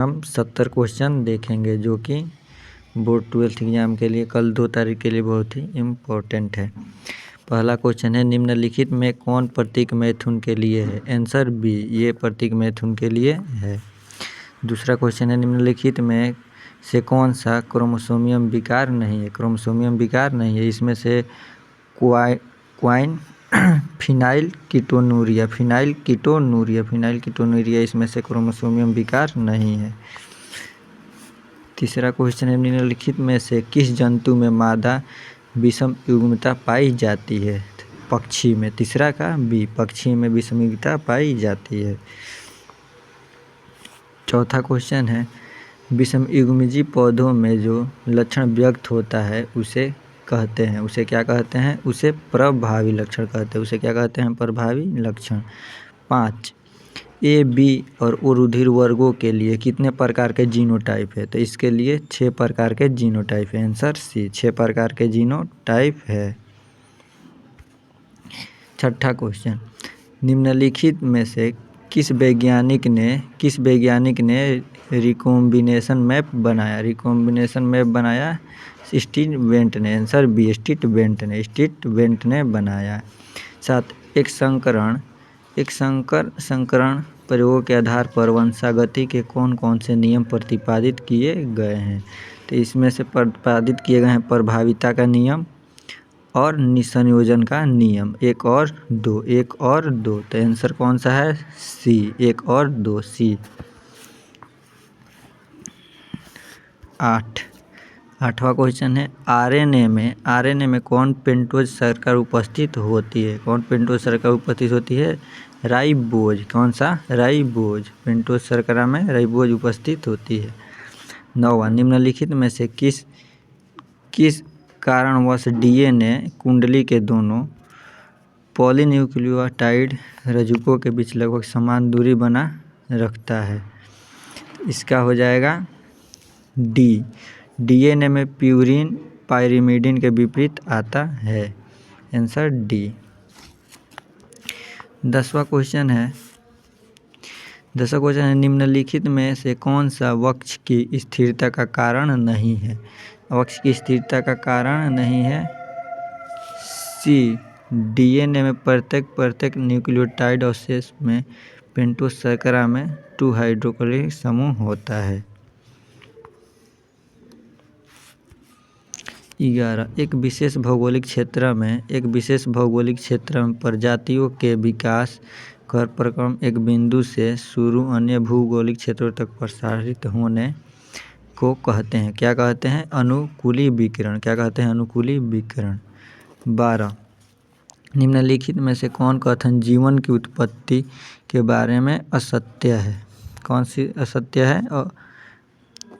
हम 70 क्वेश्चन देखेंगे जो कि बोर्ड 12th एग्जाम के लिए कल 2 तारीख के लिए बहुत ही इम्पोर्टेंट है। पहला क्वेश्चन है, निम्नलिखित में कौन प्रतीक मैथुन के लिए है? आंसर बी, ये प्रतीक मैथुन के लिए है। दूसरा क्वेश्चन है, निम्नलिखित में से कौन सा क्रोमोसोमियम विकार नहीं है? क्रोमोसोमियम विकार नहीं है, इसमें से क्वाइन फिनाइल कीटोनूरिया इसमें से क्रोमोसोमियम विकार नहीं है। तीसरा क्वेश्चन है, निम्नलिखित में से किस जंतु में मादा विषम युग्मता पाई जाती है? पक्षी में। तीसरा का बी, पक्षी में विषम युग्मता पाई जाती है। चौथा क्वेश्चन है, विषम युग्मजी पौधों में जो लक्षण व्यक्त होता है उसे कहते हैं, उसे क्या कहते हैं? उसे प्रभावी लक्षण कहते हैं। उसे क्या कहते हैं? प्रभावी लक्षण। 5, ए, बी और ओ रुधिर वर्गों के लिए कितने प्रकार के जीनोटाइप है? तो इसके लिए 6 प्रकार के जीनोटाइप है। आंसर सी, 6 प्रकार के जीनोटाइप है। छठा क्वेश्चन, निम्नलिखित में से किस वैज्ञानिक ने रिकॉम्बिनेशन मैप बनाया? स्टीट वेंट ने। आंसर बी, स्टीट वेंट ने बनाया। 7, एक संकरण प्रयोगों के आधार पर वंशागति के कौन कौन से नियम प्रतिपादित किए गए हैं? तो इसमें से प्रतिपादित किए गए हैं प्रभाविता का नियम और निसंयोजन का नियम, 1 और 2। तो आंसर कौन सा है? सी, 1 और 2, सी। 8वां क्वेश्चन है, आरएनए में कौन पेंटोज शर्करा उपस्थित होती है? कौन पेंटोज शर्करा उपस्थित होती है? राइबोज। कौन सा? राइबोज। पेंटोज शर्करा में राइबोज उपस्थित होती है। 9वां, निम्नलिखित में से किस कारणवश डीएनए कुंडली के दोनों पॉलीन्यूक्लियोटाइड रज्जुकों के बीच लगभग समान दूरी बना रखता है? इसका हो जाएगा डी, डीएनए में प्यूरिन पाइरिमिडिन के विपरीत आता है। Answer D. 10वां क्वेश्चन है, निम्नलिखित में से कौन सा वक्ष की स्थिरता का कारण नहीं है? वक्ष की स्थिरता का कारण नहीं है सी, डीएनए में प्रत्येक न्यूक्लियोटाइड अवशेष में पेंटोज शर्करा में 2 हाइड्रोक्लोरिक समूह होता है। 11, एक विशेष भौगोलिक क्षेत्र में प्रजातियों के विकास कर प्रक्रम एक बिंदु से शुरू अन्य भौगोलिक क्षेत्रों तक प्रसारित होने को कहते हैं, क्या कहते हैं? अनुकूलीकरण। क्या कहते हैं? अनुकूलीकरण। 12, निम्नलिखित में से कौन कथन जीवन की उत्पत्ति के बारे में असत्य है? कौन सी असत्य है?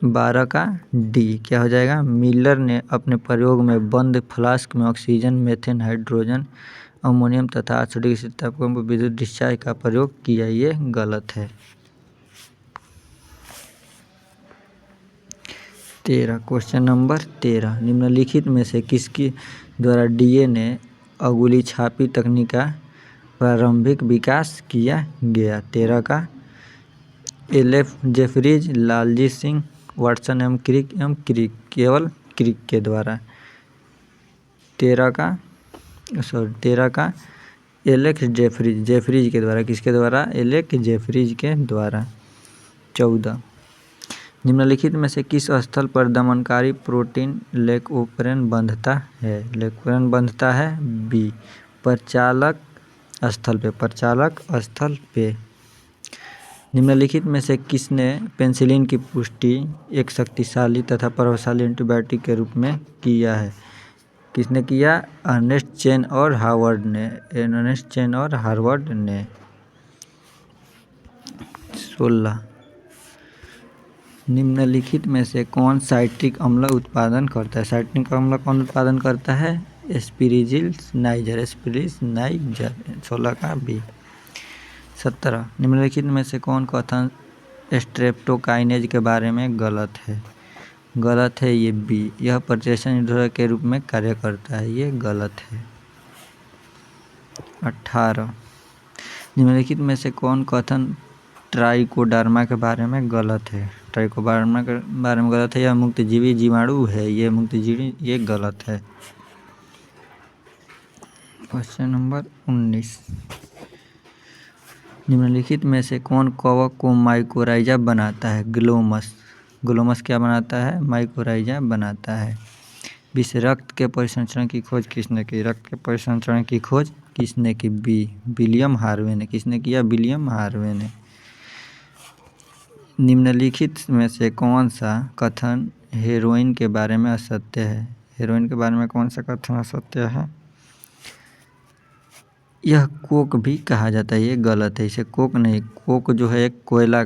12 का डी, क्या हो जाएगा? मिलर ने अपने प्रयोग में बंद फ्लास्क में ऑक्सीजन, मीथेन, हाइड्रोजन, अमोनियम तथा एसिडिक स्थितापकों पर विद्युत डिस्चार्ज का प्रयोग किया, ये गलत है। 13, क्वेश्चन नंबर 13, निम्नलिखित में से किसकी द्वारा डीएनए अगुली छापी तकनीक का प्रारंभिक विकास किया गया? 13 का एल.एफ. जेफरीज, लालजी सिंह, वाटसन एवं क्रिक, केवल क्रिक के द्वारा। 13 का एलेक्स जेफरीज के द्वारा। किसके द्वारा? एलेक्स जेफरीज के द्वारा। 14, निम्नलिखित में से किस स्थल पर दमनकारी प्रोटीन लेकोपेन बंधता है? बी, प्रचालक स्थल पे। निम्नलिखित में से किसने पेनिसिलिन की पुष्टि एक शक्तिशाली तथा प्रभावशाली एंटीबायोटिक के रूप में किया है? किसने किया? अर्नेस्ट चेन और हार्वर्ड ने। 16, निम्नलिखित में से कौन साइट्रिक अम्ल उत्पादन करता है? साइट्रिक अम्ल कौन उत्पादन करता है? एस्पिरिनाइजर। 16 का बी। 17, निम्नलिखित में से कौन कथन स्ट्रेप्टोकाइनेज के बारे में गलत है? ये बी, यह प्रतिरक्षण निरोधक के रूप में कार्य करता है, ये गलत है। 18, निम्नलिखित में से कौन कथन ट्राइकोडर्मा के बारे में गलत है? ट्राइकोडर्मा के बारे में गलत है। यह मुक्तजीवी जीवाणु है, ये मुक्तजीवी, ये गलत है। क्वेश्चन नंबर 19, निम्नलिखित में से कौन कवक को माइकोराइजा बनाता है? ग्लोमस। ग्लोमस क्या बनाता है? माइकोराइजा बनाता है। विश्व रक्त के परिसंचरण की खोज किसने की? रक्त के परिसंचरण की खोज किसने की? विलियम हार्वे ने। किसने किया? विलियम हार्वे ने। निम्नलिखित में से कौन सा कथन हेरोइन के बारे में असत्य है? हेरोइन के बारे में कौन सा कथन असत्य है? यह कोक भी कहा जाता है, ये गलत है। इसे कोक नहीं, कोक जो है एक कोयला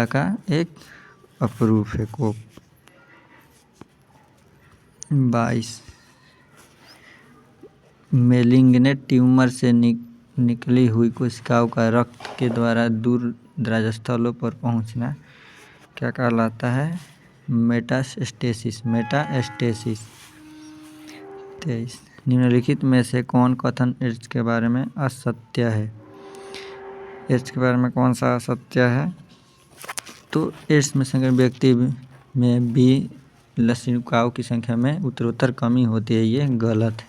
का एक अप्रूफ है कोक। 22, मेलिग्नेंट ट्यूमर से निकली हुई कोशिकाओं का रक्त के द्वारा दूर दराज स्थलों पर पहुंचना क्या कहलाता है? मेटास्टेसिस। मेटास्टेसिस। 23, निम्नलिखित में से कौन कथन एड्स के बारे में असत्य है? एड्स के बारे में कौन सा असत्य है? तो एड्स में संक्रमित व्यक्ति में भी लसीकाओं की संख्या में उत्तरोत्तर कमी होती है, ये गलत है।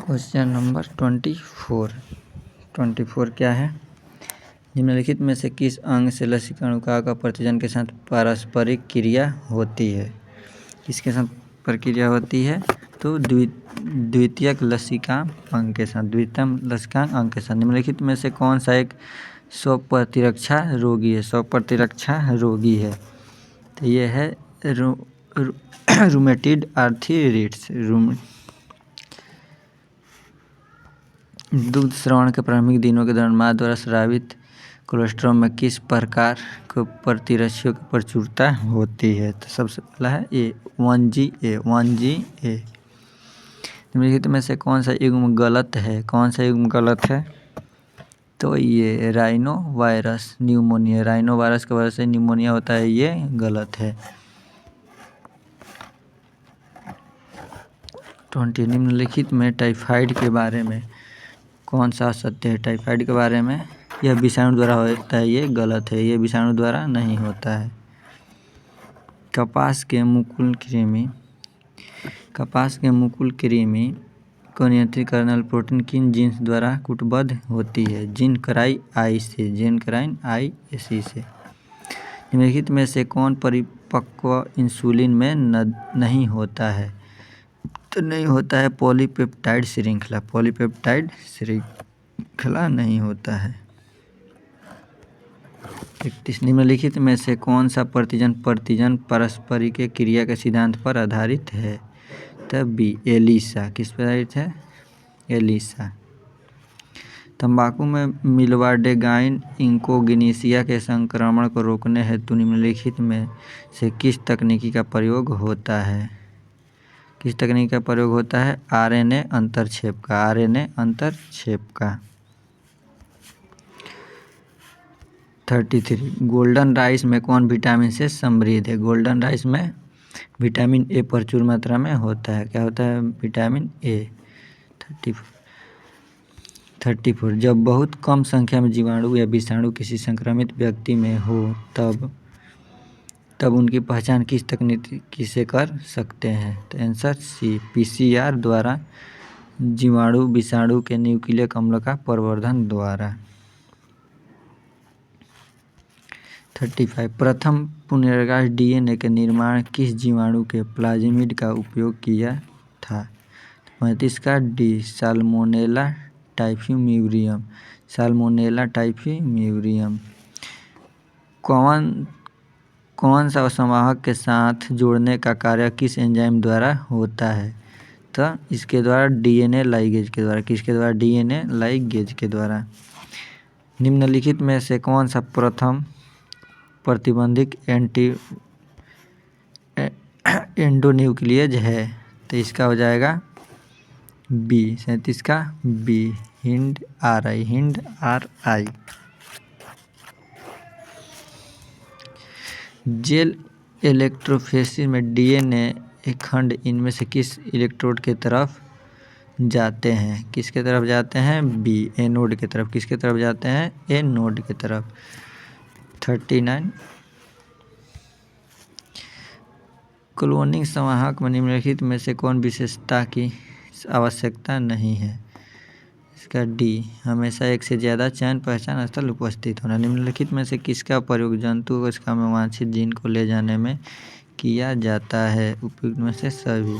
क्वेश्चन नंबर 24 क्या है? निम्नलिखित में से किस अंग से लसीकाणुओं का प्रतिजन के साथ पारस्परिक क्रिया होती है? किसके साथ प्रक्रिया होती है? तो द्वितीयक लसिकांग अंग के साथ। द्वितीयक लसिकांग अंग के साथ। निम्नलिखित में से कौन सा एक स्वप्रतिरक्षा रोगी है? स्वप्रतिरक्षा रोगी है तो ये है रूमेटिड आर्थराइटिस। दुग्ध श्रवण के प्रारंभिक दिनों के दौरान माँ द्वारा स्रावित कोलेस्ट्रॉल में किस प्रकार के प्रतिरक्षियों की प्रचुरता होती है? तो सबसे पहला है ए 1Ga। निम्नलिखित में से कौन सा युग्म गलत है? कौन सा युग्म गलत है? तो ये rhino virus pneumonia. Rhino virus की वजह से न्यूमोनिया होता है, ये गलत है। 20, निम्नलिखित में टाइफाइड के बारे में कौन सा सत्य है? टाइफाइड के बारे में यह विषाणु द्वारा होता है, ये गलत है। ये विषाणु द्वारा नहीं होता है। कपास के मुकुल कृमि को नियंत्रित करने वाली प्रोटीन किन जीन्स द्वारा कूटबद्ध होती है? जीन क्राइन आई से। निम्नलिखित में से कौन परिपक्व इंसुलिन में नहीं होता है? तो नहीं होता है पॉलीपेप्टाइड श्रृंखला। पॉलीपेप्टाइड श्रृंखला नहीं होता है। 31, निम्नलिखित में से कौन सा प्रतिजन पारस्परिक क्रिया के सिद्धांत पर आधारित है? तब बी एलिसा। किस पर आधारित है? एलिसा। तंबाकू में मिलवाडेगाइन इंकोग्निसिया के संक्रमण को रोकने हेतु निम्नलिखित में से किस तकनीकी का प्रयोग होता है? किस तकनीक का प्रयोग होता है? आरएनए अंतरक्षेप का। आरएनए अंतरक्षेप का। 33, गोल्डन राइस में कौन विटामिन से समृद्ध है? गोल्डन राइस में विटामिन ए प्रचुर मात्रा में होता है। क्या होता है? Vitamin A. 34, जब बहुत कम संख्या में जीवाणु या विषाणु किसी संक्रमित व्यक्ति में हो तब उनकी पहचान किस तकनीकी से कर सकते हैं? तो आंसर सी PCR द्वारा। जीवाणु विषाणु के न्यूक्लियक अम्ल का प्रवर्धन द्वारा। 35, प्रथम पुनर्विकास DNA के निर्माण किस जीवाणु के प्लाज्मिड का उपयोग किया था? 35 का डी साल्मोनेला टाइफीम्यूरियम। साल्मोनेला टाइफीम्यूरियम। कौन सा संवाहक के साथ जोड़ने का कार्य किस एंजाइम द्वारा होता है? तो इसके द्वारा DNA लाइगेज के द्वारा। किसके द्वारा? DNA लाइगेज के द्वारा। निम्नलिखित में से कौन सा प्रथम प्रतिबंधित एंडोन्यूक्लियेज है? तो इसका हो जाएगा बी। 37 का behind RI। Gel electrophoresis में DNA खंड इनमें से किस इलेक्ट्रोड के तरफ जाते हैं। किसके तरफ जाते हैं? बी, ए नोड की तरफ। किसके तरफ जाते हैं? ए नोड की तरफ। 39 क्लोनिंग संवाहक में निम्नलिखित में से कौन विशेषता की आवश्यकता नहीं है? इसका डी, हमेशा एक से ज़्यादा चयन पहचान स्थल उपस्थित होना। निम्नलिखित में से किसका प्रयोग जंतु को इसका में वांछित जीन को ले जाने में किया जाता है? उपयुक्त में से सभी।